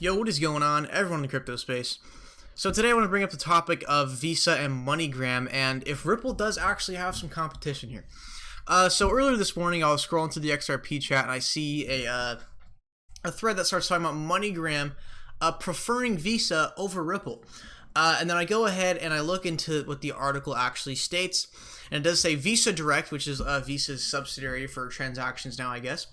Yo, what is going on, everyone in the crypto space? So today I want to bring up the topic of Visa and MoneyGram, and if Ripple does actually have some competition here. So earlier this morning, I was scrolling through the XRP chat, and I see a thread that starts talking about MoneyGram preferring Visa over Ripple. And then I go ahead and I look into what the article actually states, and it does say Visa Direct, which is Visa's subsidiary for transactions now, I guess.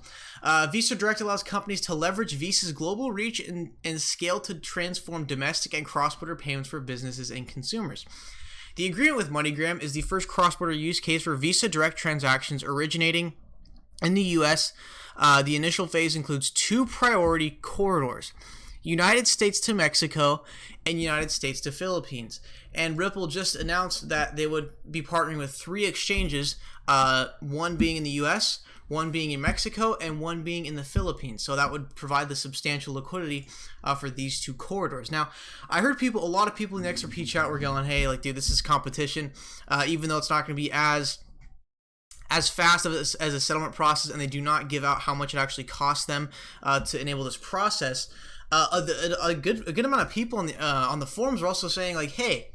Visa Direct allows companies to leverage Visa's global reach and scale to transform domestic and cross-border payments for businesses and consumers. The agreement with MoneyGram is the first cross-border use case for Visa Direct transactions originating in the U.S. The initial phase includes two priority corridors: United States to Mexico and United States to Philippines. And Ripple just announced that they would be partnering with three exchanges, one being in the US, one being in Mexico, and one being in the Philippines. So that would provide the substantial liquidity for these two corridors. Now, I heard a lot of people in the XRP chat were going, hey, like, dude, this is competition, even though it's not going to be as fast as a settlement process, and they do not give out how much it actually costs them to enable this process. A good amount of people on the forums are also saying, like, hey,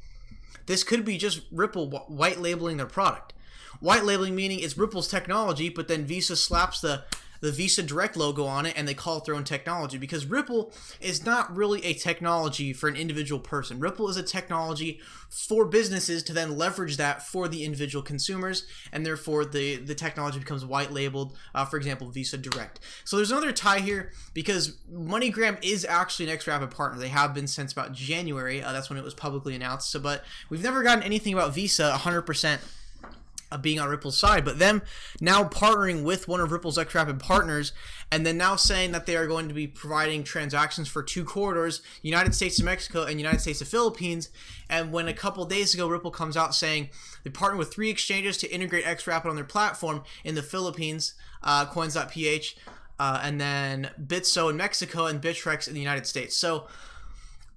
this could be just Ripple white labeling their product. White labeling meaning it's Ripple's technology, but then Visa slaps the Visa Direct logo on it and they call it their own technology, because Ripple is not really a technology for an individual person. Ripple is a technology for businesses to then leverage that for the individual consumers, and therefore the technology becomes white labeled, for example, Visa Direct. So there's another tie here, because MoneyGram is actually an XRapid partner. They have been since about January. That's when it was publicly announced. So, but we've never gotten anything about Visa 100% being on Ripple's side, but them now partnering with one of Ripple's XRapid partners, and then now saying that they are going to be providing transactions for two corridors, United States to Mexico and United States to Philippines. And when a couple days ago Ripple comes out saying they partner with three exchanges to integrate XRapid on their platform in the Philippines, coins.ph, and then Bitso in Mexico, and Bittrex in the United States. So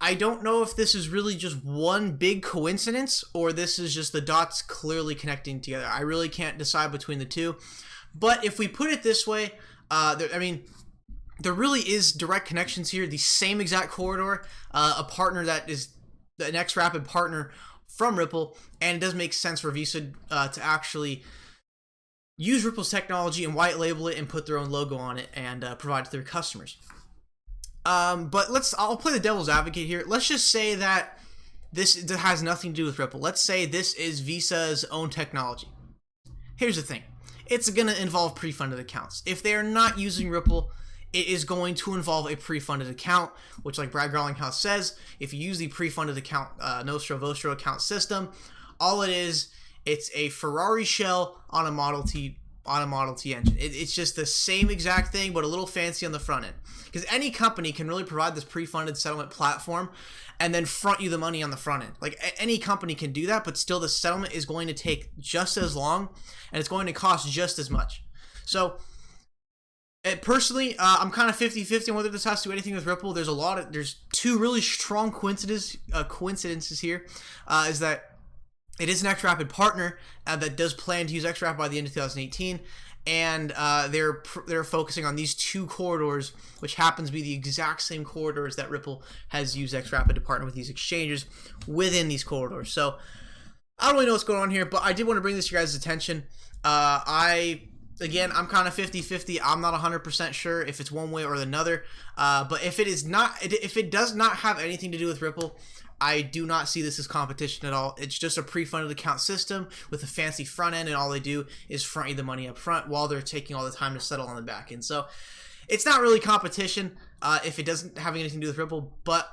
I don't know if this is really just one big coincidence or this is just the dots clearly connecting together. I really can't decide between the two. But if we put it this way, there really is direct connections here. The same exact corridor, a partner that is an XRapid partner from Ripple, and it does make sense for Visa to actually use Ripple's technology and white label it and put their own logo on it and provide to their customers. But I'll play the devil's advocate here. Let's just say that this has nothing to do with Ripple. Let's say this is Visa's own technology. Here's the thing. It's going to involve pre-funded accounts. If they are not using Ripple, it is going to involve a pre-funded account, which, like Brad Garlinghouse says, if you use the pre-funded account, Nostro Vostro account system, all it is, it's a Ferrari shell on a Model T engine. It's just the same exact thing, but a little fancy on the front end. Because any company can really provide this pre-funded settlement platform and then front you the money on the front end. Like, any company can do that, but still the settlement is going to take just as long and it's going to cost just as much. So personally, I'm kind of 50-50 on whether this has to do anything with Ripple. There's two really strong coincidences here, is that it is an XRapid partner that does plan to use XRapid by the end of 2018, and they're focusing on these two corridors, which happens to be the exact same corridors that Ripple has used XRapid to partner with these exchanges within these corridors. So I don't really know what's going on here, but I did want to bring this to your guys' attention. Again, I'm kind of 50-50. I'm not 100% sure if it's one way or another. But if it does not have anything to do with Ripple, I do not see this as competition at all. It's just a pre-funded account system with a fancy front end, and all they do is front you the money up front while they're taking all the time to settle on the back end. So it's not really competition if it doesn't have anything to do with Ripple, but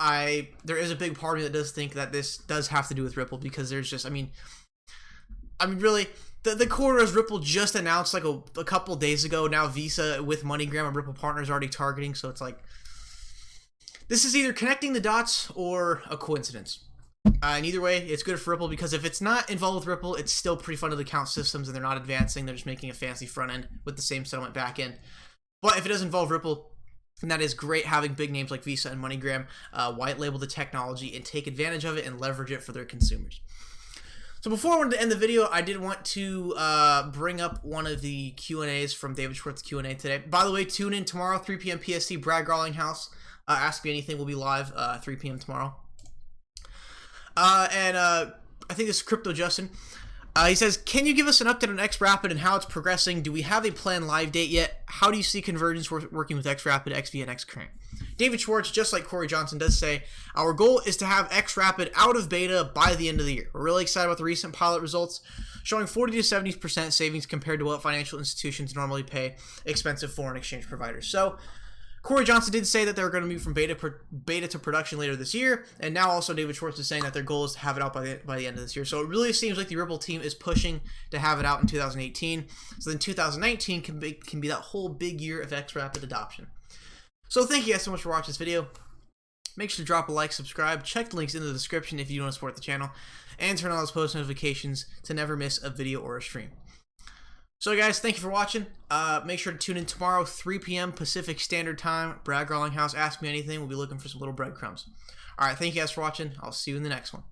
there is a big part of me that does think that this does have to do with Ripple, because there's just, really, the corridors Ripple just announced like a couple days ago. Now Visa with MoneyGram and Ripple partners already targeting, so it's like, this is either connecting the dots or a coincidence. And either way, it's good for Ripple, because if it's not involved with Ripple, it's still pre-funded account systems and they're not advancing. They're just making a fancy front end with the same settlement back end. But if it does involve Ripple, then that is great, having big names like Visa and MoneyGram white label the technology and take advantage of it and leverage it for their consumers. So before I wanted to end the video, I did want to bring up one of the Q&As from David Schwartz's Q&A today. By the way, tune in tomorrow, 3 p.m. PST, Brad Garlinghouse Ask Me Anything will be live 3 p.m. tomorrow. I think this is Crypto Justin. He says, can you give us an update on XRapid and how it's progressing? Do we have a planned live date yet? How do you see convergence working with XRapid, XV, and XCrank? David Schwartz, just like Corey Johnson, does say, our goal is to have XRapid out of beta by the end of the year. We're really excited about the recent pilot results, showing 40 to 70% savings compared to what financial institutions normally pay expensive foreign exchange providers. So, Corey Johnson did say that they're going to move from beta to production later this year, and now also David Schwartz is saying that their goal is to have it out by the end of this year. So it really seems like the Ripple team is pushing to have it out in 2018. So then 2019 can be that whole big year of XRapid adoption. So thank you guys so much for watching this video. Make sure to drop a like, subscribe, check the links in the description if you want to support the channel, and turn on those post notifications to never miss a video or a stream. So guys, thank you for watching. Make sure to tune in tomorrow, 3 p.m. Pacific Standard Time. Brad Garlinghouse, Ask Me Anything. We'll be looking for some little breadcrumbs. All right, thank you guys for watching. I'll see you in the next one.